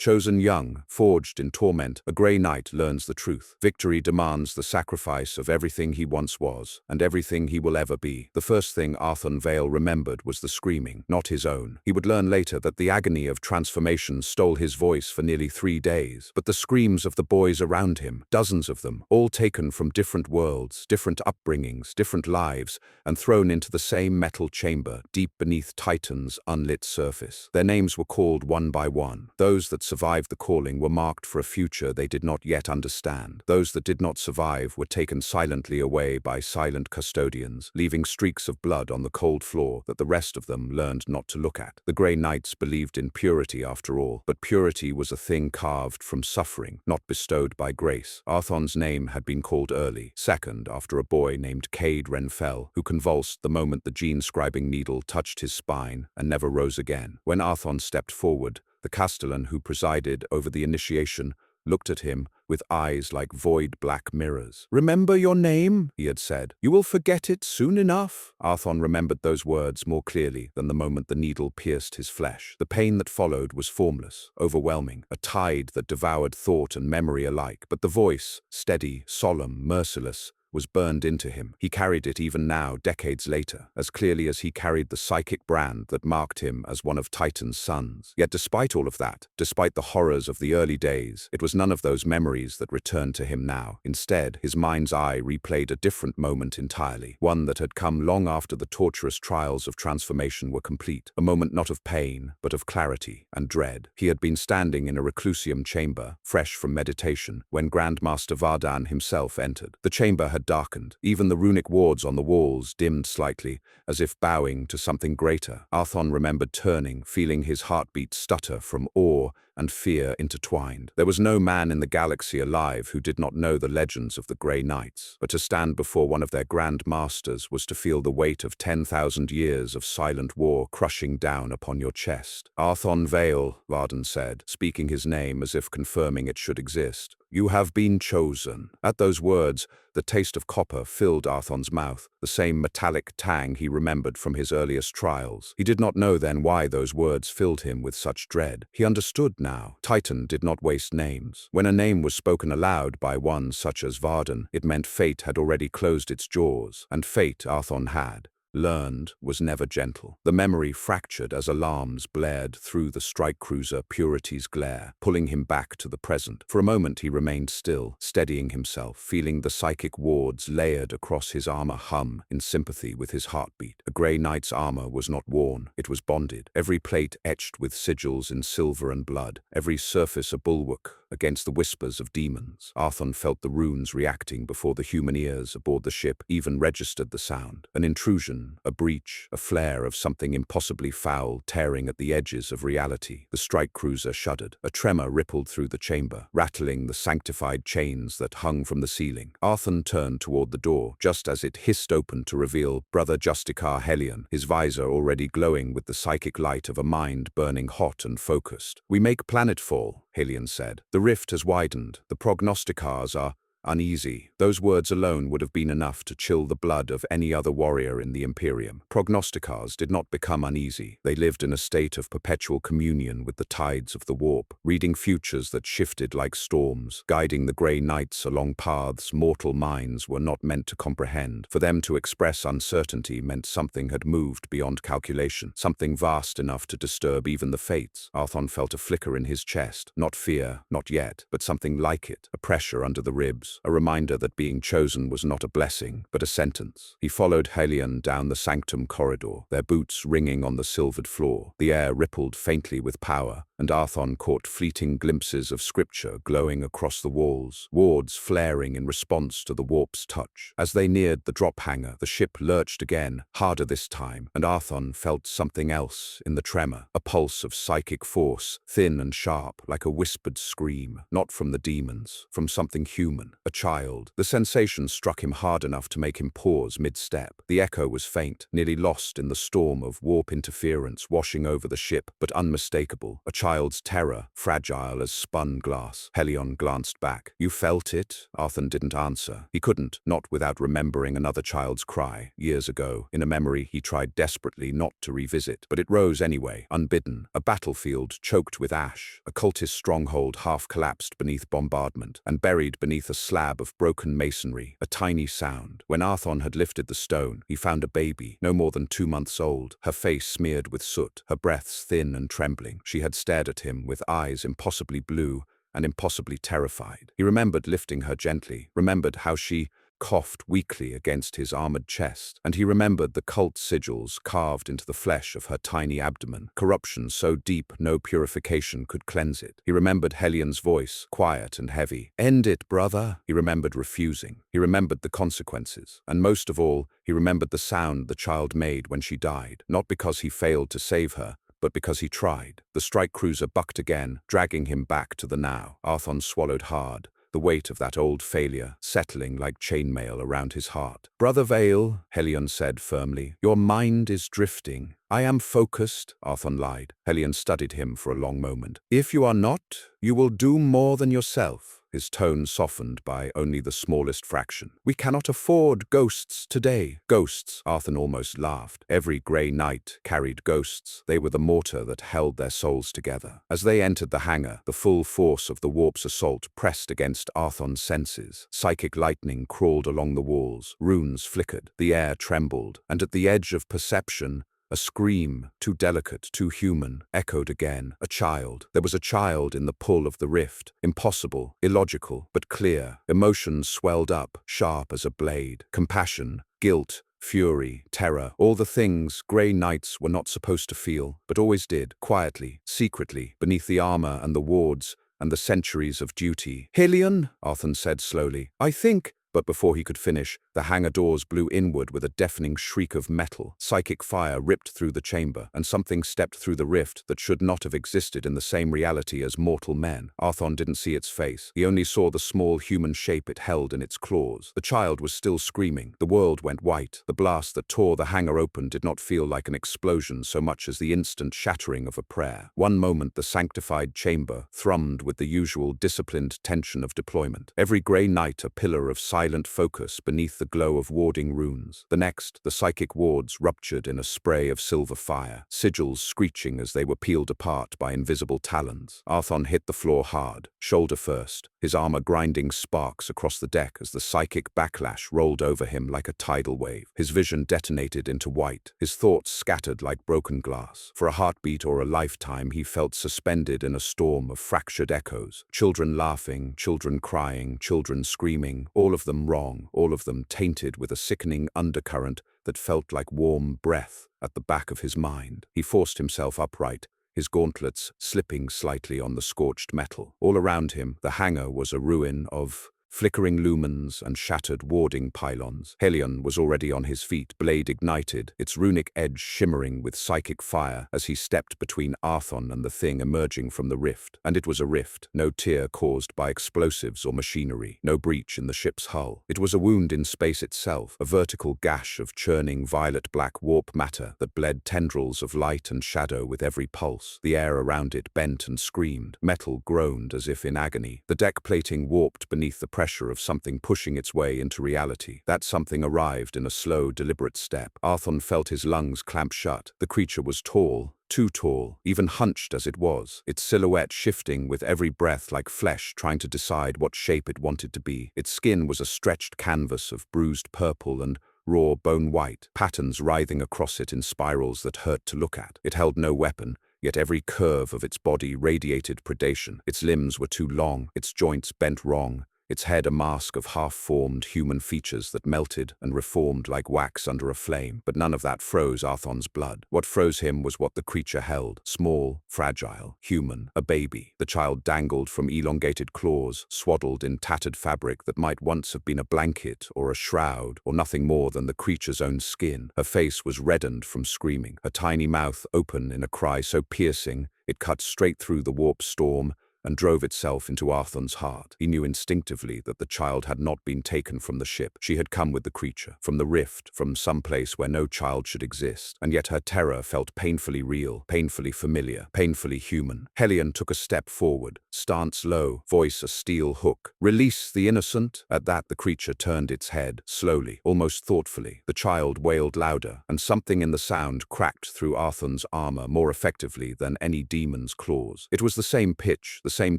Chosen young, forged in torment, a grey knight learns the truth. Victory demands the sacrifice of everything he once was, and everything he will ever be. The first thing Arthon Vale remembered was the screaming, not his own. He would learn later that the agony of transformation stole his voice for nearly 3 days. But the screams of the boys around him, dozens of them, all taken from different worlds, different upbringings, different lives, and thrown into the same metal chamber, deep beneath Titan's unlit surface. Their names were called one by one. Those that survived the calling were marked for a future they did not yet understand. Those that did not survive were taken silently away by silent custodians, leaving streaks of blood on the cold floor that the rest of them learned not to look at. The Grey Knights believed in purity after all, but purity was a thing carved from suffering, not bestowed by grace. Arthon's name had been called early, second after a boy named Cade Renfell, who convulsed the moment the gene-scribing needle touched his spine and never rose again. When Arthon stepped forward, the castellan who presided over the initiation looked at him with eyes like void black mirrors. "Remember your name," he had said. "You will forget it soon enough." Arthon remembered those words more clearly than the moment the needle pierced his flesh. The pain that followed was formless, overwhelming, a tide that devoured thought and memory alike. But the voice, steady, solemn, merciless, was burned into him. He carried it even now, decades later, as clearly as he carried the psychic brand that marked him as one of Titan's sons. Yet despite all of that, despite the horrors of the early days, it was none of those memories that returned to him now. Instead, his mind's eye replayed a different moment entirely, one that had come long after the torturous trials of transformation were complete, a moment not of pain, but of clarity and dread. He had been standing in a reclusium chamber, fresh from meditation, when Grandmaster Vardan himself entered. The chamber had darkened. Even the runic wards on the walls dimmed slightly, as if bowing to something greater. Arthon remembered turning, feeling his heartbeat stutter from awe and fear intertwined. There was no man in the galaxy alive who did not know the legends of the Grey Knights, but to stand before one of their Grand Masters was to feel the weight of 10,000 years of silent war crushing down upon your chest. "Arthon Vale," Vardan said, speaking his name as if confirming it should exist. "You have been chosen." At those words, the taste of copper filled Arthon's mouth, the same metallic tang he remembered from his earliest trials. He did not know then why those words filled him with such dread. He understood now. Titan did not waste names. When a name was spoken aloud by one such as Vardan, it meant fate had already closed its jaws, and fate Arthon had learned was never gentle. The memory fractured as alarms blared through the strike cruiser Purity's glare, pulling him back to the present. For a moment he remained still, steadying himself, feeling the psychic wards layered across his armor hum in sympathy with his heartbeat. A Grey Knight's armor was not worn, it was bonded, every plate etched with sigils in silver and blood, every surface a bulwark against the whispers of demons. Arthon felt the runes reacting before the human ears aboard the ship even registered the sound. An intrusion, a breach, a flare of something impossibly foul tearing at the edges of reality. The strike cruiser shuddered. A tremor rippled through the chamber, rattling the sanctified chains that hung from the ceiling. Arthon turned toward the door, just as it hissed open to reveal Brother Justicar Helion, his visor already glowing with the psychic light of a mind burning hot and focused. "We make planetfall," Helion said. "The rift has widened. The prognosticars are uneasy." Those words alone would have been enough to chill the blood of any other warrior in the Imperium. Prognosticars did not become uneasy. They lived in a state of perpetual communion with the tides of the warp, reading futures that shifted like storms, guiding the Grey Knights along paths mortal minds were not meant to comprehend. For them to express uncertainty meant something had moved beyond calculation, something vast enough to disturb even the fates. Arthon felt a flicker in his chest, not fear, not yet, but something like it, a pressure under the ribs. A reminder that being chosen was not a blessing, but a sentence. He followed Helion down the sanctum corridor, their boots ringing on the silvered floor. The air rippled faintly with power, and Arthon caught fleeting glimpses of scripture glowing across the walls, wards flaring in response to the warp's touch. As they neared the drop hangar, the ship lurched again, harder this time, and Arthon felt something else in the tremor, a pulse of psychic force, thin and sharp, like a whispered scream, not from the demons, from something human. a child. The sensation struck him hard enough to make him pause mid-step. The echo was faint, nearly lost in the storm of warp interference washing over the ship, but unmistakable. A child's terror, fragile as spun glass. Helion glanced back. "You felt it?" Arthon didn't answer. He couldn't, not without remembering another child's cry, years ago. In a memory he tried desperately not to revisit, but it rose anyway, unbidden. A battlefield choked with ash, a cultist stronghold half collapsed beneath bombardment, and buried beneath a slab of broken masonry, a tiny sound. When Arthon had lifted the stone, he found a baby, no more than 2 months old, her face smeared with soot, her breaths thin and trembling. She had stared at him with eyes impossibly blue and impossibly terrified. He remembered lifting her gently, remembered how she coughed weakly against his armored chest, and he remembered the cult sigils carved into the flesh of her tiny abdomen, corruption so deep no purification could cleanse it. He remembered Helion's voice, quiet and heavy. "End it, brother." He remembered refusing. He remembered the consequences. And most of all, he remembered the sound the child made when she died, not because he failed to save her, but because he tried. The strike cruiser bucked again, dragging him back to the now. Arthon swallowed hard, the weight of that old failure settling like chainmail around his heart. "Brother Vale," Helion said firmly, "your mind is drifting." "I am focused," Arthon lied. Helion studied him for a long moment. "If you are not, you will do more than yourself." His tone softened by only the smallest fraction. "We cannot afford ghosts today." "Ghosts," Arthon almost laughed. Every grey night carried ghosts. They were the mortar that held their souls together. As they entered the hangar, the full force of the warp's assault pressed against Arthon's senses. Psychic lightning crawled along the walls, runes flickered, the air trembled, and at the edge of perception, a scream, too delicate, too human, echoed again. A child. There was a child in the pull of the rift. Impossible, illogical, but clear. Emotions swelled up, sharp as a blade. Compassion, guilt, fury, terror, all the things grey knights were not supposed to feel, but always did, quietly, secretly, beneath the armor and the wards and the centuries of duty. "Helion," Arthon said slowly, "I think—" But before he could finish, the hangar doors blew inward with a deafening shriek of metal. Psychic fire ripped through the chamber, and something stepped through the rift that should not have existed in the same reality as mortal men. Arthon didn't see its face. He only saw the small human shape it held in its claws. The child was still screaming. The world went white. The blast that tore the hangar open did not feel like an explosion so much as the instant shattering of a prayer. One moment the sanctified chamber thrummed with the usual disciplined tension of deployment. Every grey knight a pillar of silent focus beneath the glow of warding runes. The next, the psychic wards ruptured in a spray of silver fire, sigils screeching as they were peeled apart by invisible talons. Arthon hit the floor hard, shoulder first, his armor grinding sparks across the deck as the psychic backlash rolled over him like a tidal wave. His vision detonated into white, his thoughts scattered like broken glass. For a heartbeat or a lifetime, he felt suspended in a storm of fractured echoes. Children laughing, children crying, children screaming, all of them wrong, all of them tainted with a sickening undercurrent that felt like warm breath at the back of his mind. He forced himself upright, his gauntlets slipping slightly on the scorched metal. All around him, the hangar was a ruin of flickering lumens and shattered warding pylons. Helion was already on his feet, blade ignited, its runic edge shimmering with psychic fire as he stepped between Arthon and the thing emerging from the rift. And it was a rift, no tear caused by explosives or machinery, no breach in the ship's hull. It was a wound in space itself, a vertical gash of churning violet-black warp matter that bled tendrils of light and shadow with every pulse. The air around it bent and screamed. Metal groaned as if in agony. The deck plating warped beneath the pressure of something pushing its way into reality. That something arrived in a slow, deliberate step. Arthon felt his lungs clamp shut. The creature was tall, too tall, even hunched as it was, its silhouette shifting with every breath like flesh trying to decide what shape it wanted to be. Its skin was a stretched canvas of bruised purple and raw bone white, patterns writhing across it in spirals that hurt to look at. It held no weapon, yet every curve of its body radiated predation. Its limbs were too long, its joints bent wrong, its head a mask of half-formed human features that melted and reformed like wax under a flame. But none of that froze Arthon's blood. What froze him was what the creature held. Small, fragile, human, a baby. The child dangled from elongated claws, swaddled in tattered fabric that might once have been a blanket or a shroud, or nothing more than the creature's own skin. Her face was reddened from screaming, her tiny mouth open in a cry so piercing it cut straight through the warp storm and drove itself into Arthur's heart. He knew instinctively that the child had not been taken from the ship. She had come with the creature, from the rift, from some place where no child should exist, and yet her terror felt painfully real, painfully familiar, painfully human. Helion took a step forward, stance low, voice a steel hook. "Release the innocent." At that, the creature turned its head, slowly, almost thoughtfully. The child wailed louder, and something in the sound cracked through Arthur's armor more effectively than any demon's claws. It was the same pitch, the same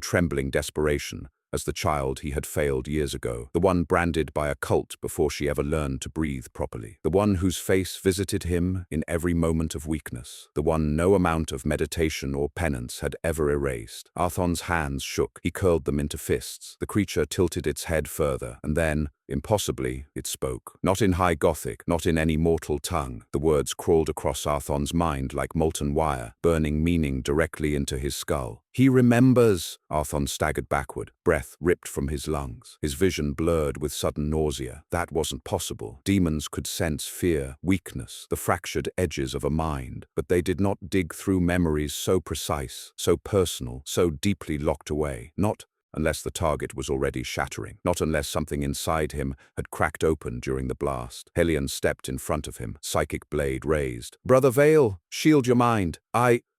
trembling desperation, as the child he had failed years ago, the one branded by a cult before she ever learned to breathe properly, the one whose face visited him in every moment of weakness, the one no amount of meditation or penance had ever erased. Arthur's hands shook. He curled them into fists. The creature tilted its head further, and then, impossibly, it spoke. Not in High Gothic, not in any mortal tongue. The words crawled across Arthur's mind like molten wire, burning meaning directly into his skull. "He remembers." Arthur staggered backward, breath ripped from his lungs. His vision blurred with sudden nausea. That wasn't possible. Demons could sense fear, weakness, the fractured edges of a mind, but they did not dig through memories so precise, so personal, so deeply locked away. Not unless the target was already shattering, not unless something inside him had cracked open during the blast. Helion stepped in front of him, psychic blade raised. "Brother Vale, shield your mind."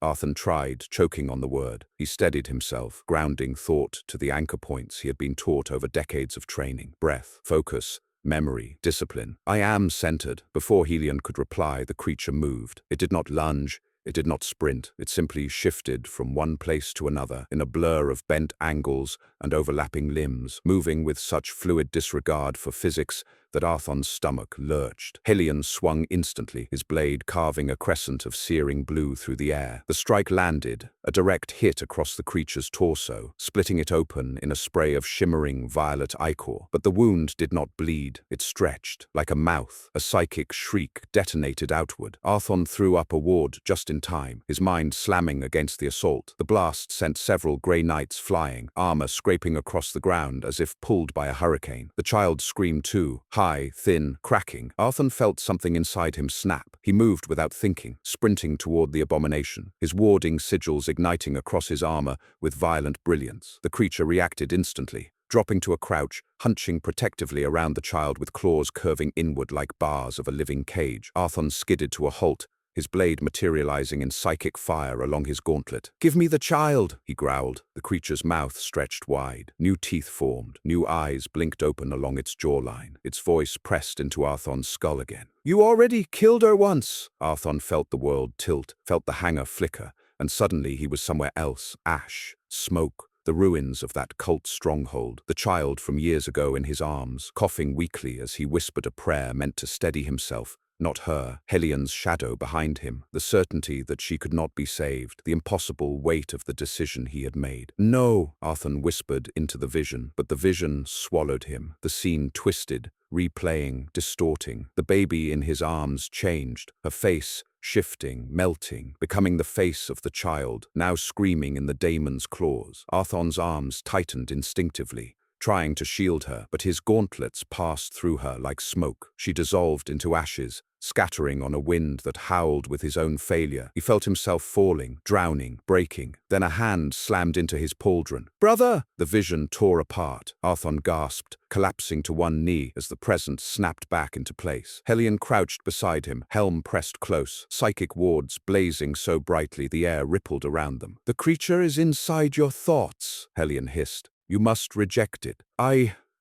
Arthur tried, choking on the word. He steadied himself, grounding thought to the anchor points he had been taught over decades of training. Breath, focus, memory, discipline. "I am centered." Before Helion could reply, the creature moved. It did not lunge. It did not sprint. It simply shifted from one place to another in a blur of bent angles and overlapping limbs, moving with such fluid disregard for physics that Arthur's stomach lurched. Helion swung instantly, his blade carving a crescent of searing blue through the air. The strike landed, a direct hit across the creature's torso, splitting it open in a spray of shimmering violet ichor. But the wound did not bleed. It stretched, like a mouth. A psychic shriek detonated outward. Arthur threw up a ward just in time, his mind slamming against the assault. The blast sent several grey knights flying, armor scraping across the ground as if pulled by a hurricane. The child screamed too, high, thin, cracking. Arthur felt something inside him snap. He moved without thinking, sprinting toward the abomination, his warding sigils igniting across his armor with violent brilliance. The creature reacted instantly, dropping to a crouch, hunching protectively around the child with claws curving inward like bars of a living cage. Arthur skidded to a halt, his blade materializing in psychic fire along his gauntlet. "Give me the child," he growled. The creature's mouth stretched wide. New teeth formed. New eyes blinked open along its jawline. Its voice pressed into Arthur's skull again. "You already killed her once." Arthur felt the world tilt, felt the hanger flicker, and suddenly he was somewhere else. Ash, smoke, the ruins of that cult stronghold, the child from years ago in his arms, coughing weakly as he whispered a prayer meant to steady himself. Not her, Helion's shadow behind him, the certainty that she could not be saved, the impossible weight of the decision he had made. "No," Arthur whispered into the vision, but the vision swallowed him. The scene twisted, replaying, distorting. The baby in his arms changed, her face shifting, melting, becoming the face of the child, now screaming in the daemon's claws. Arthur's arms tightened instinctively, trying to shield her, but his gauntlets passed through her like smoke. She dissolved into ashes, scattering on a wind that howled with his own failure. He felt himself falling, drowning, breaking. Then a hand slammed into his pauldron. "Brother!" The vision tore apart. Arthur gasped, collapsing to one knee as the present snapped back into place. Helion crouched beside him, helm pressed close, psychic wards blazing so brightly the air rippled around them. "The creature is inside your thoughts," Helion hissed. "You must reject it."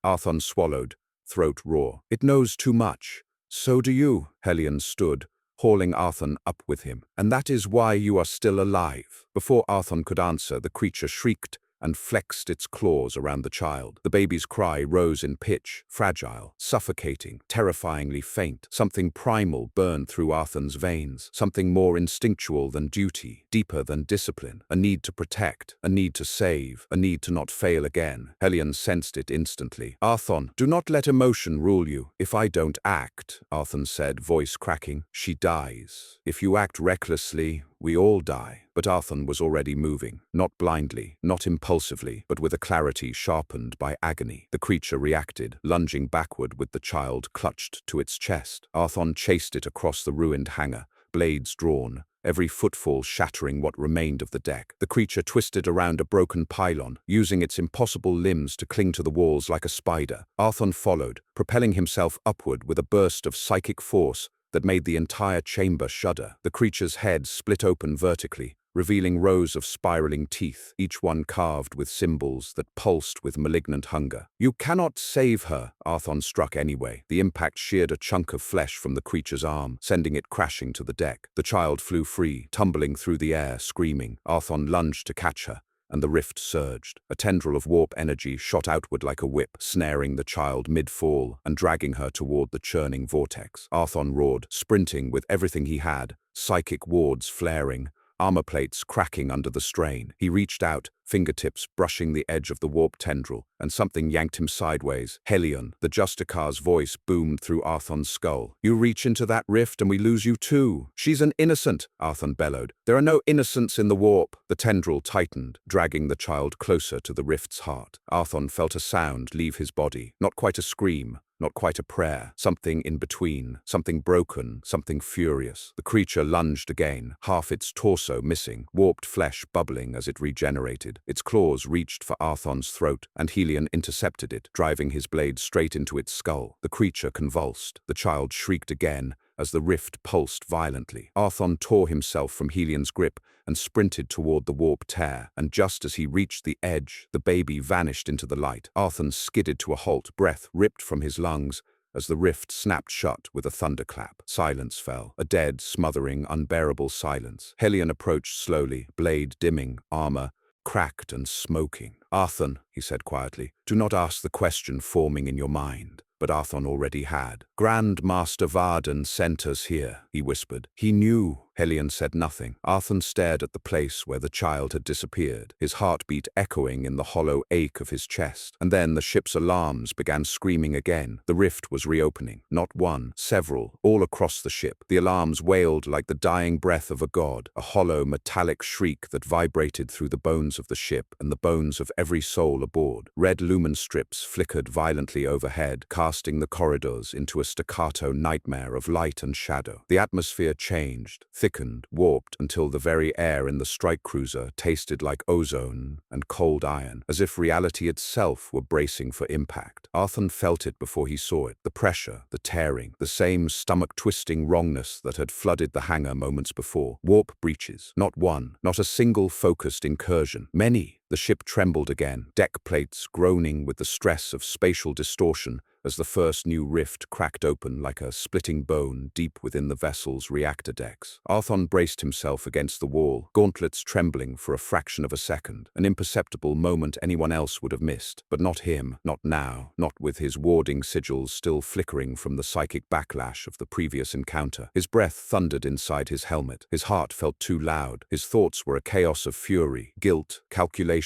Arthur swallowed, throat raw. "It knows too much." "So do you." Helion stood, hauling Arthur up with him. "And that is why you are still alive." Before Arthur could answer, the creature shrieked and flexed its claws around the child. The baby's cry rose in pitch, fragile, suffocating, terrifyingly faint. Something primal burned through Arthur's veins, something more instinctual than duty, deeper than discipline, a need to protect, a need to save, a need to not fail again. Helion sensed it instantly. "Arthur, do not let emotion rule you." "If I don't act," Arthur said, voice cracking, "she dies. If you act recklessly, we all die." But Arthur was already moving, not blindly, not impulsively, but with a clarity sharpened by agony. The creature reacted, lunging backward with the child clutched to its chest. Arthur chased it across the ruined hangar, blades drawn, every footfall shattering what remained of the deck. The creature twisted around a broken pylon, using its impossible limbs to cling to the walls like a spider. Arthon followed, propelling himself upward with a burst of psychic force that made the entire chamber shudder. The creature's head split open vertically, revealing rows of spiraling teeth, each one carved with symbols that pulsed with malignant hunger. "You cannot save her," Arthon struck anyway. The impact sheared a chunk of flesh from the creature's arm, sending it crashing to the deck. The child flew free, tumbling through the air, screaming. Arthon lunged to catch her, and the rift surged. A tendril of warp energy shot outward like a whip, snaring the child mid-fall and dragging her toward the churning vortex. Arthon roared, sprinting with everything he had, psychic wards flaring, armor plates cracking under the strain. He reached out, fingertips brushing the edge of the warp tendril, and something yanked him sideways. Helion, the Justicar's voice boomed through Arthon's skull. "You reach into that rift and we lose you too. She's an innocent," Arthon bellowed. "There are no innocents in the warp." The tendril tightened, dragging the child closer to the rift's heart. Arthon felt a sound leave his body, not quite a scream, not quite a prayer, something in between, something broken, something furious. The creature lunged again, half its torso missing, warped flesh bubbling as it regenerated. Its claws reached for Arthon's throat, and Helion intercepted it, driving his blade straight into its skull. The creature convulsed. The child shrieked again as the rift pulsed violently. Arthon tore himself from Helion's grip and sprinted toward the warp tear, and just as he reached the edge, the baby vanished into the light. Arthon skidded to a halt, breath ripped from his lungs, as the rift snapped shut with a thunderclap. Silence fell, a dead, smothering, unbearable silence. Helion approached slowly, blade dimming, armor cracked and smoking. "Arthon," he said quietly, "do not ask the question forming in your mind." But Arthon already had. "Grand Master Varden sent us here," he whispered. "He knew." Helion said nothing. Arthon stared at the place where the child had disappeared, his heartbeat echoing in the hollow ache of his chest. And then the ship's alarms began screaming again. The rift was reopening. Not one, several, all across the ship. The alarms wailed like the dying breath of a god, a hollow metallic shriek that vibrated through the bones of the ship and the bones of every soul aboard. Red lumen strips flickered violently overhead, casting the corridors into a staccato nightmare of light and shadow. The atmosphere changed, thickened, warped, until the very air in the strike cruiser tasted like ozone and cold iron, as if reality itself were bracing for impact. Arthon felt it before he saw it, the pressure, the tearing, the same stomach-twisting wrongness that had flooded the hangar moments before. Warp breaches. Not one, not a single focused incursion. Many. The ship trembled again, deck plates groaning with the stress of spatial distortion as the first new rift cracked open like a splitting bone deep within the vessel's reactor decks. Arthon braced himself against the wall, gauntlets trembling for a fraction of a second, an imperceptible moment anyone else would have missed, but not him, not now, not with his warding sigils still flickering from the psychic backlash of the previous encounter. His breath thundered inside his helmet. His heart felt too loud. His thoughts were a chaos of fury, guilt, calculation,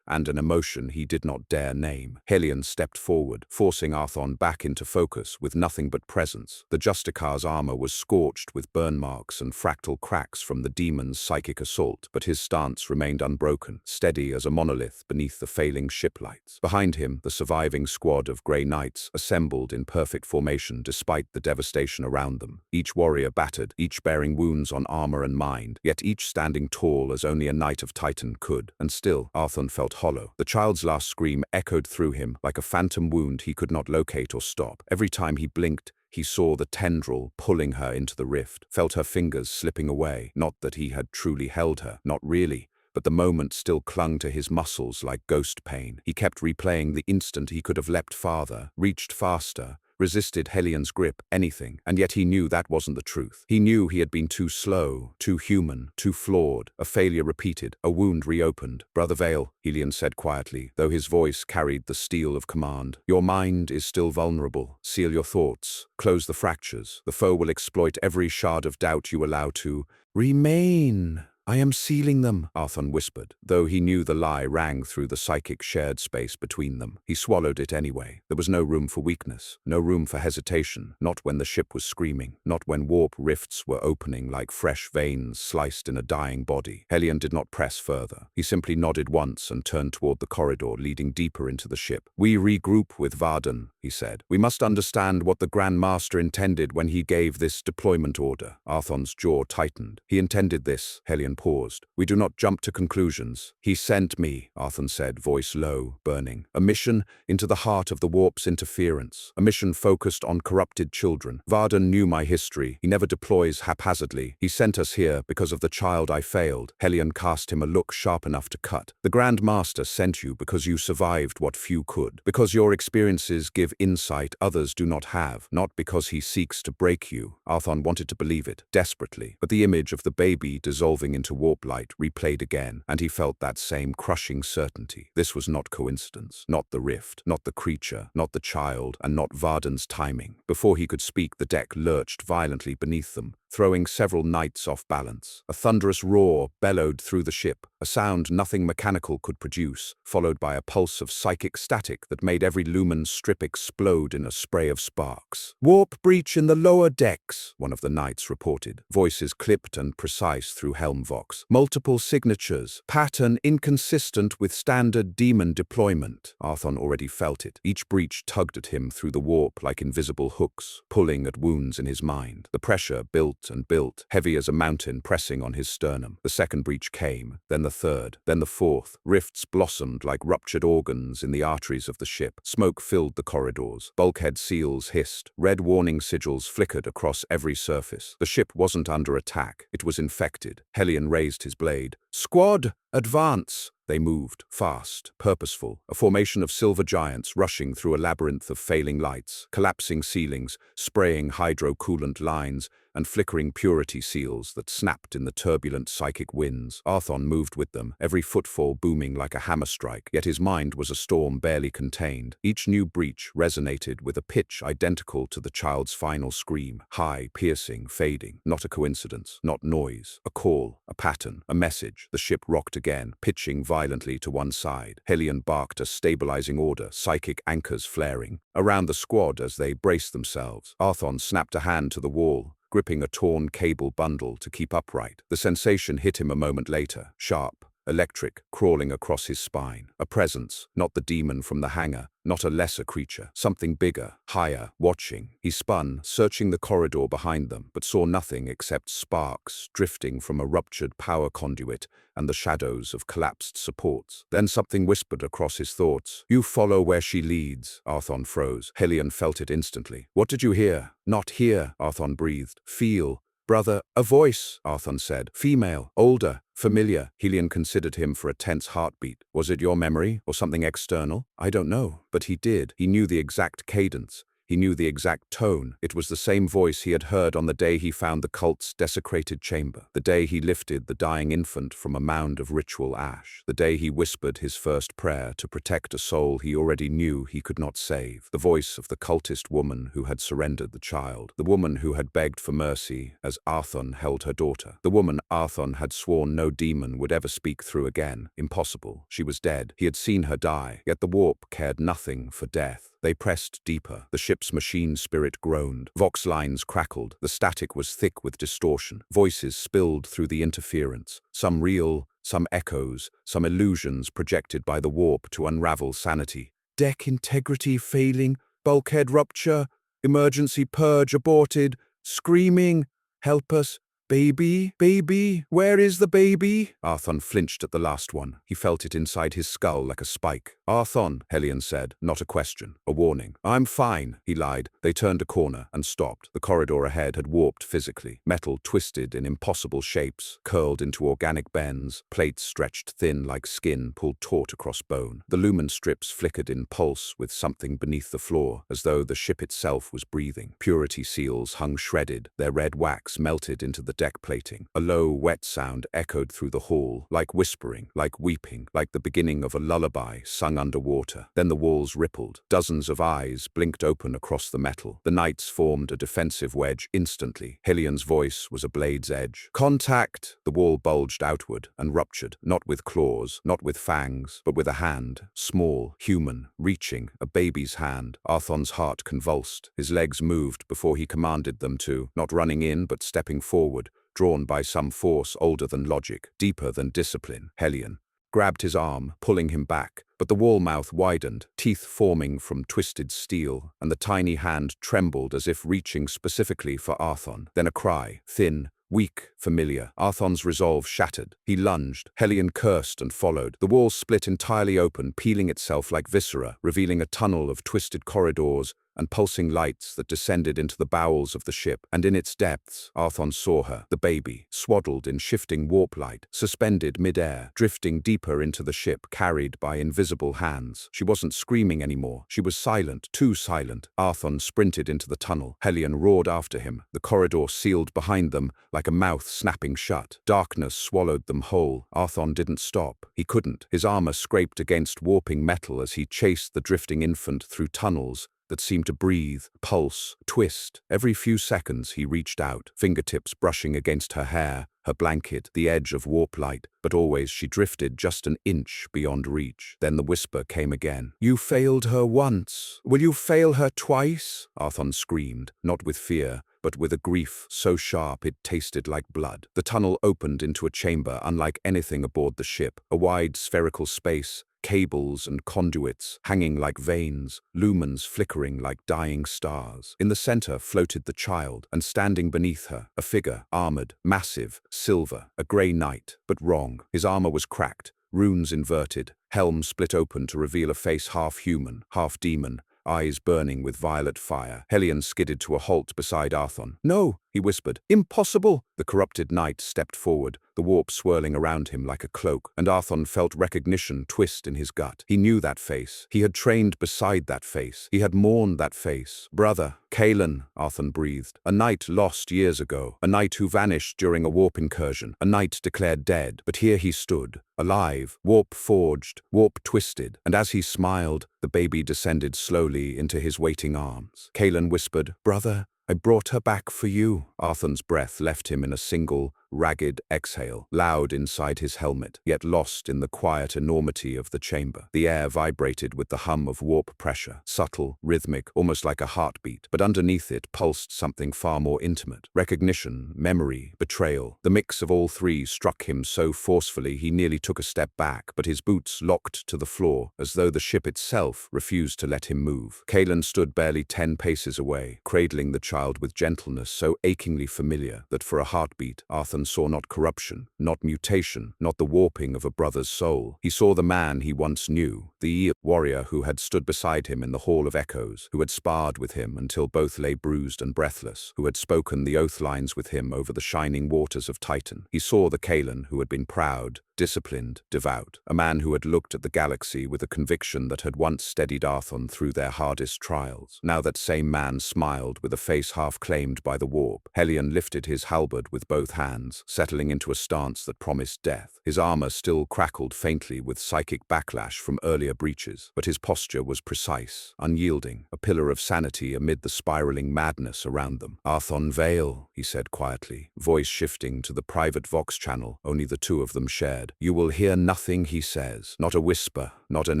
and an emotion he did not dare name. Helion stepped forward, forcing Arthon back into focus with nothing but presence. The Justicar's armor was scorched with burn marks and fractal cracks from the demon's psychic assault, but his stance remained unbroken, steady as a monolith beneath the failing ship lights. Behind him, the surviving squad of Grey Knights assembled in perfect formation despite the devastation around them. Each warrior battered, each bearing wounds on armor and mind, yet each standing tall as only a Knight of Titan could. And still, Arthon felt hollow. The child's last scream echoed through him like a phantom wound he could not locate or stop. Every time he blinked, he saw the tendril pulling her into the rift, felt her fingers slipping away. Not that he had truly held her, not really, but the moment still clung to his muscles like ghost pain. He kept replaying the instant he could have leapt farther, reached faster, resisted Helion's grip, anything, and yet he knew that wasn't the truth. He knew he had been too slow, too human, too flawed. A failure repeated, a wound reopened. "Brother Vale," Helion said quietly, though his voice carried the steel of command. "Your mind is still vulnerable. Seal your thoughts. Close the fractures. The foe will exploit every shard of doubt you allow to remain." I am sealing them, Arthon whispered, though he knew the lie rang through the psychic shared space between them. He swallowed it anyway. There was no room for weakness, no room for hesitation, not when the ship was screaming, not when warp rifts were opening like fresh veins sliced in a dying body. Hellion did not press further. He simply nodded once and turned toward the corridor leading deeper into the ship. We regroup with Varden, he said. We must understand what the Grand Master intended when he gave this deployment order. Arthon's jaw tightened. He intended this. Hellion paused. We do not jump to conclusions. He sent me, Arthon said, voice low, burning. A mission into the heart of the warp's interference. A mission focused on corrupted children. Varden knew my history. He never deploys haphazardly. He sent us here because of the child I failed. Hellion cast him a look sharp enough to cut. The Grand Master sent you because you survived what few could. Because your experiences give insight others do not have. Not because he seeks to break you. Arthon wanted to believe it, desperately. But the image of the baby dissolving into warp light replayed again, and he felt that same crushing certainty. This was not coincidence. Not the rift. Not the creature. Not the child. And not Varden's timing. Before he could speak, the deck lurched violently beneath them, throwing several knights off balance. A thunderous roar bellowed through the ship, a sound nothing mechanical could produce, followed by a pulse of psychic static that made every lumen strip explode in a spray of sparks. Warp breach in the lower decks, one of the knights reported, voices clipped and precise through helm vox. Multiple signatures, pattern inconsistent with standard demon deployment. Arthon already felt it. Each breach tugged at him through the warp like invisible hooks, pulling at wounds in his mind. The pressure built and built, heavy as a mountain pressing on his sternum. The second breach came, then the third, then the fourth. Rifts blossomed like ruptured organs in the arteries of the ship. Smoke filled the corridors. Bulkhead seals hissed. Red warning sigils flickered across every surface. The ship wasn't under attack. It was infected. Hellion raised his blade. Squad, advance! They moved, fast, purposeful, a formation of silver giants rushing through a labyrinth of failing lights, collapsing ceilings, spraying hydro-coolant lines, and flickering purity seals that snapped in the turbulent psychic winds. Arthon moved with them, every footfall booming like a hammer strike, yet his mind was a storm barely contained. Each new breach resonated with a pitch identical to the child's final scream, high, piercing, fading. Not a coincidence, not noise, a call, a pattern, a message. The ship rocked again, pitching violently to one side. Hellion barked a stabilizing order, psychic anchors flaring. Around the squad as they braced themselves, Arthon snapped a hand to the wall, gripping a torn cable bundle to keep upright. The sensation hit him a moment later, sharp, electric, crawling across his spine. A presence, not the demon from the hangar, not a lesser creature, something bigger, higher, watching. He spun, searching the corridor behind them, but saw nothing except sparks drifting from a ruptured power conduit and the shadows of collapsed supports. Then something whispered across his thoughts. You follow where she leads. Arthon froze. Hellion felt it instantly. What did you hear? Not hear, Arthon breathed. Feel. Brother, a voice, Arthon said. Female, older, familiar. Hellion considered him for a tense heartbeat. Was it your memory or something external? I don't know. But he did. He knew the exact cadence. He knew the exact tone. It was the same voice he had heard on the day he found the cult's desecrated chamber, the day he lifted the dying infant from a mound of ritual ash, the day he whispered his first prayer to protect a soul he already knew he could not save, the voice of the cultist woman who had surrendered the child, the woman who had begged for mercy as Arthon held her daughter, the woman Arthon had sworn no demon would ever speak through again. Impossible. She was dead. He had seen her die, yet the warp cared nothing for death. They pressed deeper. The ship's machine spirit groaned. Vox lines crackled. The static was thick with distortion. Voices spilled through the interference. Some real, some echoes, some illusions projected by the warp to unravel sanity. Deck integrity failing. Bulkhead rupture. Emergency purge aborted. Screaming. Help us. Baby, baby, where is the baby? Arthon flinched at the last one. He felt it inside his skull like a spike. Arthon, Hellion said, not a question, a warning. I'm fine, he lied. They turned a corner and stopped. The corridor ahead had warped physically. Metal twisted in impossible shapes, curled into organic bends, plates stretched thin like skin pulled taut across bone. The lumen strips flickered in pulse with something beneath the floor, as though the ship itself was breathing. Purity seals hung shredded, their red wax melted into the deck plating. A low, wet sound echoed through the hall, like whispering, like weeping, like the beginning of a lullaby sung underwater. Then the walls rippled. Dozens of eyes blinked open across the metal. The knights formed a defensive wedge instantly. Hillion's voice was a blade's edge. Contact! The wall bulged outward and ruptured, not with claws, not with fangs, but with a hand, small, human, reaching, a baby's hand. Arthon's heart convulsed. His legs moved before he commanded them to, not running in but stepping forward, drawn by some force older than logic, deeper than discipline. Hillion grabbed his arm, pulling him back, but the wall mouth widened, teeth forming from twisted steel, and the tiny hand trembled as if reaching specifically for Arthon. Then a cry, thin, weak, familiar. Arthon's resolve shattered. He lunged. Hillion cursed and followed. The wall split entirely open, peeling itself like viscera, revealing a tunnel of twisted corridors and pulsing lights that descended into the bowels of the ship. And in its depths, Arthon saw her, the baby, swaddled in shifting warp light, suspended mid-air, drifting deeper into the ship, carried by invisible hands. She wasn't screaming anymore. She was silent, too silent. Arthon sprinted into the tunnel. Hillion roared after him. The corridor sealed behind them, like a mouth snapping shut. Darkness swallowed them whole. Arthon didn't stop. He couldn't. His armor scraped against warping metal as he chased the drifting infant through tunnels that seemed to breathe, pulse, twist. Every few seconds he reached out, fingertips brushing against her hair, her blanket, the edge of warp light, but always she drifted just an inch beyond reach. Then the whisper came again. "You failed her once. Will you fail her twice?" Arthon screamed, not with fear, but with a grief so sharp it tasted like blood. The tunnel opened into a chamber unlike anything aboard the ship, a wide spherical space, cables and conduits hanging like veins, lumens flickering like dying stars. In the center floated the child, and standing beneath her, a figure, armored, massive, silver, a grey knight, but wrong. His armor was cracked, runes inverted, helm split open to reveal a face half human, half demon, eyes burning with violet fire. Hillion skidded to a halt beside Arthon. "No," he whispered. "Impossible!" The corrupted knight stepped forward, the warp swirling around him like a cloak, and Arthon felt recognition twist in his gut. He knew that face. He had trained beside that face. He had mourned that face. "Brother." "Kaelin," Arthon breathed. "A knight lost years ago. A knight who vanished during a warp incursion. A knight declared dead. But here he stood, alive, warp forged, warp twisted." And as he smiled, the baby descended slowly into his waiting arms. Kaelin whispered, "Brother, I brought her back for you." Arthon's breath left him in a single, ragged exhale, loud inside his helmet, yet lost in the quiet enormity of the chamber. The air vibrated with the hum of warp pressure, subtle, rhythmic, almost like a heartbeat, but underneath it pulsed something far more intimate. Recognition, memory, betrayal. The mix of all three struck him so forcefully he nearly took a step back, but his boots locked to the floor, as though the ship itself refused to let him move. Kaelin stood barely 10 paces away, cradling the child with gentleness so achingly familiar that for a heartbeat, Arthon saw not corruption, not mutation, not the warping of a brother's soul. He saw the man he once knew, the warrior who had stood beside him in the Hall of Echoes, who had sparred with him until both lay bruised and breathless, who had spoken the oath lines with him over the shining waters of Titan. He saw the Kaelin who had been proud, disciplined, devout, a man who had looked at the galaxy with a conviction that had once steadied Arthon through their hardest trials. Now that same man smiled with a face half claimed by the warp. Hillion lifted his halberd with both hands, settling into a stance that promised death. His armor still crackled faintly with psychic backlash from earlier breaches, but his posture was precise, unyielding, a pillar of sanity amid the spiraling madness around them. "Arthon Vale," he said quietly, voice shifting to the private Vox channel only the two of them shared. "You will hear nothing he says, not a whisper, not an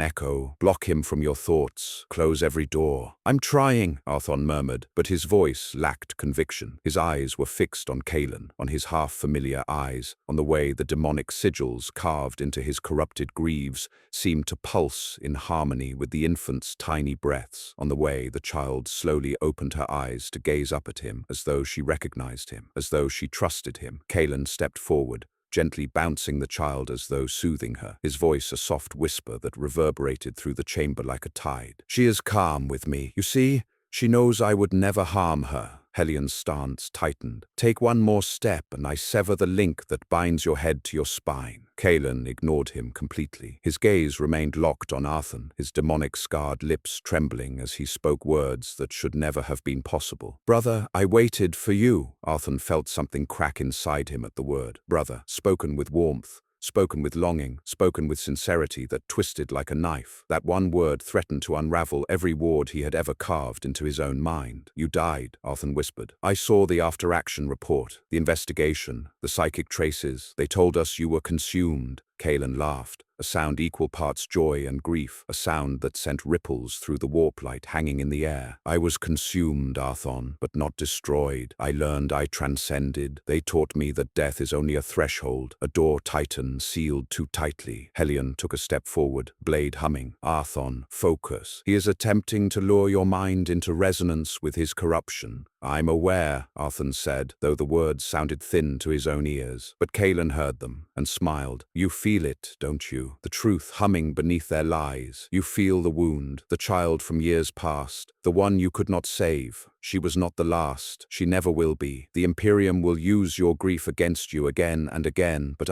echo. Block him from your thoughts, close every door." "I'm trying," Arthon murmured, but his voice lacked conviction. His eyes were fixed on Kaelin, on his half-familiar eyes, on the way the demonic sigils carved into his corrupted greaves seemed to pulse in harmony with the infant's tiny breaths, on the way the child slowly opened her eyes to gaze up at him as though she recognized him, as though she trusted him. Kaelin stepped forward, gently bouncing the child as though soothing her, his voice a soft whisper that reverberated through the chamber like a tide. "She is calm with me. You see, she knows I would never harm her." Hillion's stance tightened. "Take one more step and I sever the link that binds your head to your spine." Kaelin ignored him completely. His gaze remained locked on Arthon, his demonic-scarred lips trembling as he spoke words that should never have been possible. "Brother, I waited for you." Arthon felt something crack inside him at the word. Brother, spoken with warmth, spoken with longing, spoken with sincerity that twisted like a knife. That one word threatened to unravel every ward he had ever carved into his own mind. "You died," Arthon whispered. "I saw the after-action report, the investigation, the psychic traces. They told us you were consumed." Kaelin laughed, a sound equal parts joy and grief, a sound that sent ripples through the warp light hanging in the air. "I was consumed, Arthon, but not destroyed. I learned, I transcended. They taught me that death is only a threshold, a door tightened, sealed too tightly." Helion took a step forward, blade humming. "Arthon, focus. He is attempting to lure your mind into resonance with his corruption." "I'm aware," Arthon said, though the words sounded thin to his own ears. But Kaelin heard them and smiled. "You feel it, don't you? The truth humming beneath their lies. You feel the wound, the child from years past, the one you could not save. She was not the last. She never will be. The Imperium will use your grief against you again and again, but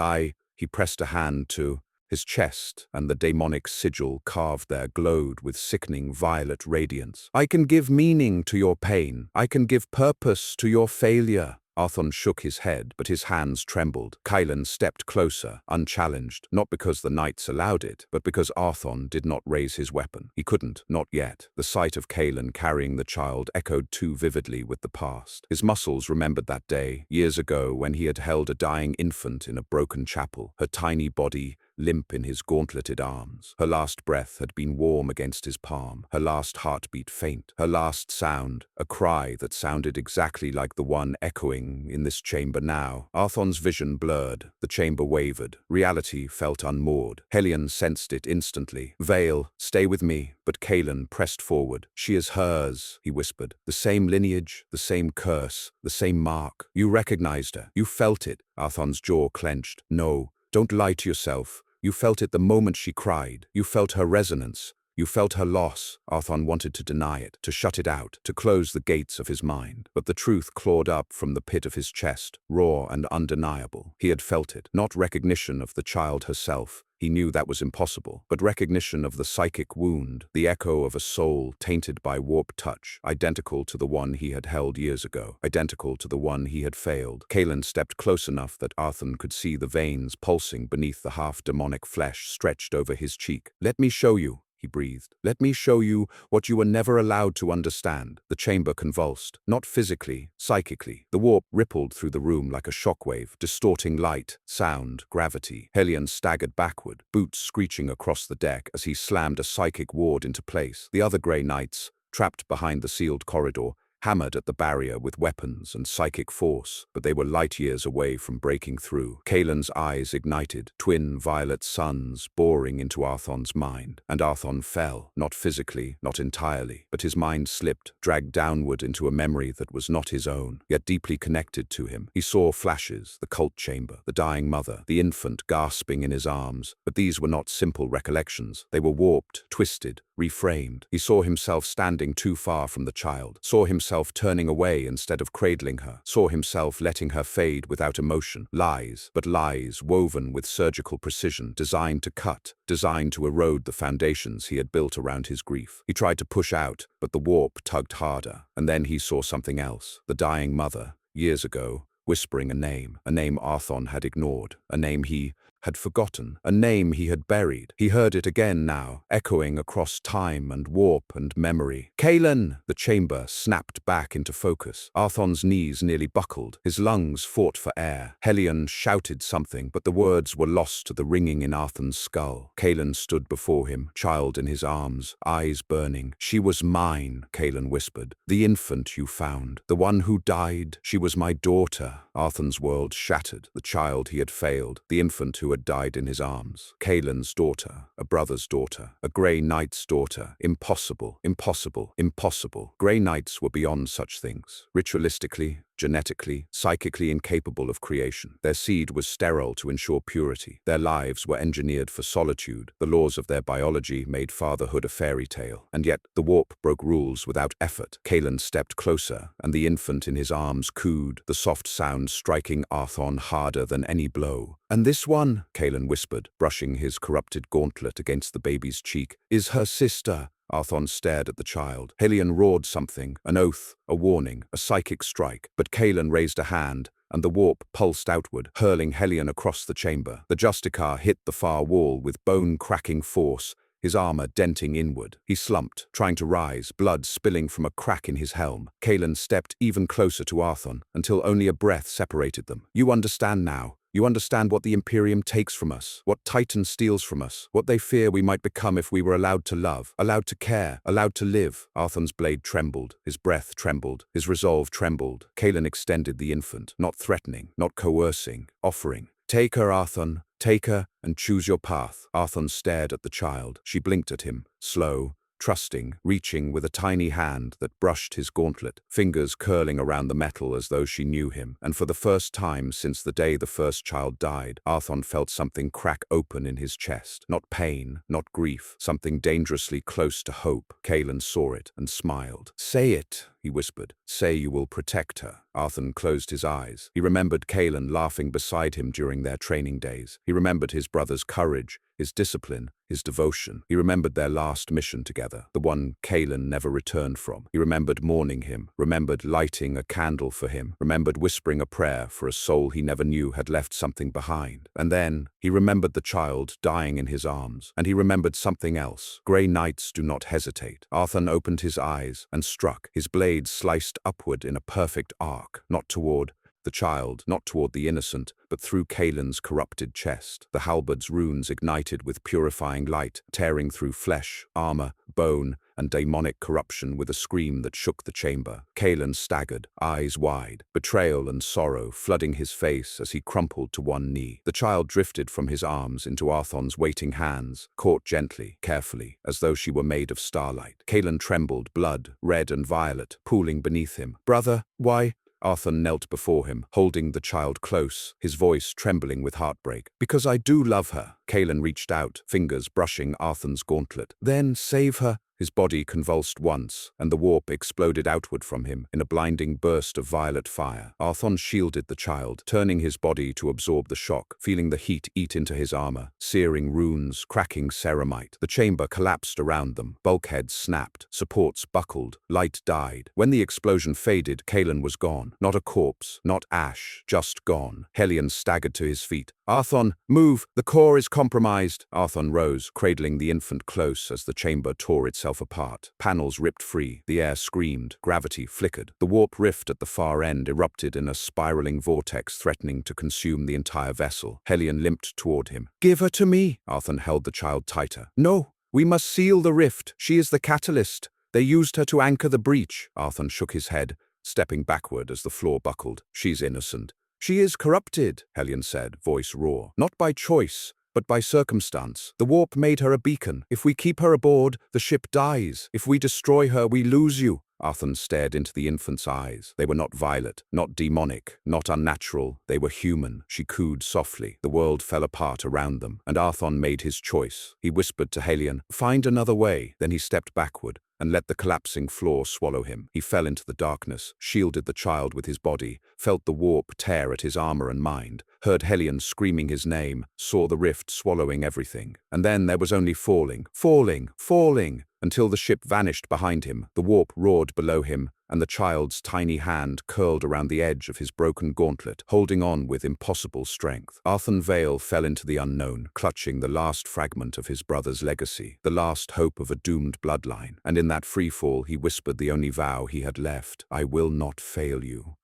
He pressed a hand to his chest, and the demonic sigil carved there glowed with sickening violet radiance. "I can give meaning to your pain. I can give purpose to your failure." Arthon shook his head, but his hands trembled. Kaelin stepped closer, unchallenged, not because the knights allowed it, but because Arthon did not raise his weapon. He couldn't, not yet. The sight of Kaelin carrying the child echoed too vividly with the past. His muscles remembered that day, years ago, when he had held a dying infant in a broken chapel, her tiny body limp in his gauntleted arms. Her last breath had been warm against his palm, her last heartbeat faint, her last sound, a cry that sounded exactly like the one echoing in this chamber now. Arthon's vision blurred, the chamber wavered, reality felt unmoored. Helion sensed it instantly. "Vale, stay with me." But Kaelin pressed forward. "She is hers," he whispered. "The same lineage, the same curse, the same mark. You recognized her. You felt it." Arthon's jaw clenched. "No, don't lie to yourself. You felt it the moment she cried. You felt her resonance. You felt her loss." Arthon wanted to deny it, to shut it out, to close the gates of his mind. But the truth clawed up from the pit of his chest, raw and undeniable. He had felt it, not recognition of the child herself. He knew that was impossible, but recognition of the psychic wound, the echo of a soul tainted by warp touch, identical to the one he had held years ago, identical to the one he had failed. Kaelin stepped close enough that Arthon could see the veins pulsing beneath the half-demonic flesh stretched over his cheek. "Let me show you," he breathed. "Let me show you what you were never allowed to understand." The chamber convulsed, not physically, psychically. The warp rippled through the room like a shockwave, distorting light, sound, gravity. Helion staggered backward, boots screeching across the deck as he slammed a psychic ward into place. The other grey knights, trapped behind the sealed corridor, hammered at the barrier with weapons and psychic force, but they were light years away from breaking through. Kaelin's eyes ignited, twin violet suns boring into Arthon's mind. And Arthon fell, not physically, not entirely, but his mind slipped, dragged downward into a memory that was not his own, yet deeply connected to him. He saw flashes, the cult chamber, the dying mother, the infant gasping in his arms, but these were not simple recollections. They were warped, twisted, reframed. He saw himself standing too far from the child, saw himself turning away instead of cradling her, saw himself letting her fade without emotion. Lies, but lies woven with surgical precision, designed to cut, designed to erode the foundations he had built around his grief. He tried to push out, but the warp tugged harder. And then he saw something else. The dying mother, years ago, whispering a name Arthon had ignored, a name he had forgotten, a name he had buried. He heard it again now, echoing across time and warp and memory. "Kaelin!" The chamber snapped back into focus. Arthon's knees nearly buckled. His lungs fought for air. Helion shouted something, but the words were lost to the ringing in Arthon's skull. Kaelin stood before him, child in his arms, eyes burning. "She was mine," Kaelin whispered. "The infant you found, the one who died. She was my daughter." Arthon's world shattered. The child he had failed, the infant who had died in his arms. Kaelin's daughter, a brother's daughter, a Grey Knight's daughter. Impossible, impossible, impossible. Grey Knights were beyond such things. Ritualistically, genetically, psychically incapable of creation. Their seed was sterile to ensure purity. Their lives were engineered for solitude. The laws of their biology made fatherhood a fairy tale. And yet, the warp broke rules without effort. Kaelin stepped closer, and the infant in his arms cooed, the soft sound striking Arthon harder than any blow. "And this one," Kaelin whispered, brushing his corrupted gauntlet against the baby's cheek, "is her sister." Arthon stared at the child. Helion roared something, an oath, a warning, a psychic strike, but Kaelin raised a hand, and the warp pulsed outward, hurling Helion across the chamber. The Justicar hit the far wall with bone-cracking force, his armor denting inward. He slumped, trying to rise, blood spilling from a crack in his helm. Kaelin stepped even closer to Arthon, until only a breath separated them. "You understand now. You understand what the Imperium takes from us, what Titan steals from us, what they fear we might become if we were allowed to love, allowed to care, allowed to live." Arthon's blade trembled, his breath trembled, his resolve trembled. Kaelin extended the infant, not threatening, not coercing, offering. "Take her, Arthon. Take her, and choose your path." Arthon stared at the child. She blinked at him, slow, trusting, reaching with a tiny hand that brushed his gauntlet, fingers curling around the metal as though she knew him. And for the first time since the day the first child died, Arthon felt something crack open in his chest. Not pain, not grief, something dangerously close to hope. Kaelin saw it and smiled. "Say it," he whispered. "Say you will protect her." Arthon closed his eyes. He remembered Kaelin laughing beside him during their training days. He remembered his brother's courage, his discipline, his devotion. He remembered their last mission together, the one Kaelin never returned from. He remembered mourning him, remembered lighting a candle for him, remembered whispering a prayer for a soul he never knew had left something behind. And then, he remembered the child dying in his arms. And he remembered something else. Grey knights do not hesitate. Arthon opened his eyes and struck. His blade sliced upward in a perfect arc, not toward the child, not toward the innocent, but through Kaelin's corrupted chest. The halberd's runes ignited with purifying light, tearing through flesh, armor, bone, and demonic corruption with a scream that shook the chamber. Kaelin staggered, eyes wide, betrayal and sorrow flooding his face as he crumpled to one knee. The child drifted from his arms into Arthon's waiting hands, caught gently, carefully, as though she were made of starlight. Kaelin trembled, blood, red and violet, pooling beneath him. "Brother, why?" Arthon knelt before him, holding the child close, his voice trembling with heartbreak. "Because I do love her." Kaelin reached out, fingers brushing Arthon's gauntlet. "Then save her." His body convulsed once, and the warp exploded outward from him in a blinding burst of violet fire. Arthon shielded the child, turning his body to absorb the shock, feeling the heat eat into his armor, searing runes, cracking ceramite. The chamber collapsed around them. Bulkheads snapped, supports buckled, light died. When the explosion faded, Kaelin was gone. Not a corpse, not ash, just gone. Helion staggered to his feet. "Arthon, move! The core is compromised." Arthon rose, cradling the infant close as the chamber tore itself apart. Panels ripped free, the air screamed, gravity flickered. The warp rift at the far end erupted in a spiraling vortex threatening to consume the entire vessel. Helion limped toward him. "Give her to me." Arthon held the child tighter. "No, we must seal the rift. She is the catalyst. They used her to anchor the breach." Arthon shook his head, stepping backward as the floor buckled. "She's innocent." "She is corrupted," Helion said, voice raw. "Not by choice, but by circumstance. The warp made her a beacon. If we keep her aboard, the ship dies. If we destroy her, we lose you." Arthon stared into the infant's eyes. They were not violet, not demonic, not unnatural. They were human. She cooed softly. The world fell apart around them, and Arthon made his choice. He whispered to Helion, "Find another way." Then he stepped backward and let the collapsing floor swallow him. He fell into the darkness, shielded the child with his body, felt the warp tear at his armor and mind, heard Helion screaming his name, saw the rift swallowing everything. And then there was only falling, falling, falling, until the ship vanished behind him. The warp roared below him, and the child's tiny hand curled around the edge of his broken gauntlet, holding on with impossible strength. Arthon Vale fell into the unknown, clutching the last fragment of his brother's legacy, the last hope of a doomed bloodline. And in that freefall he whispered the only vow he had left: "I will not fail you."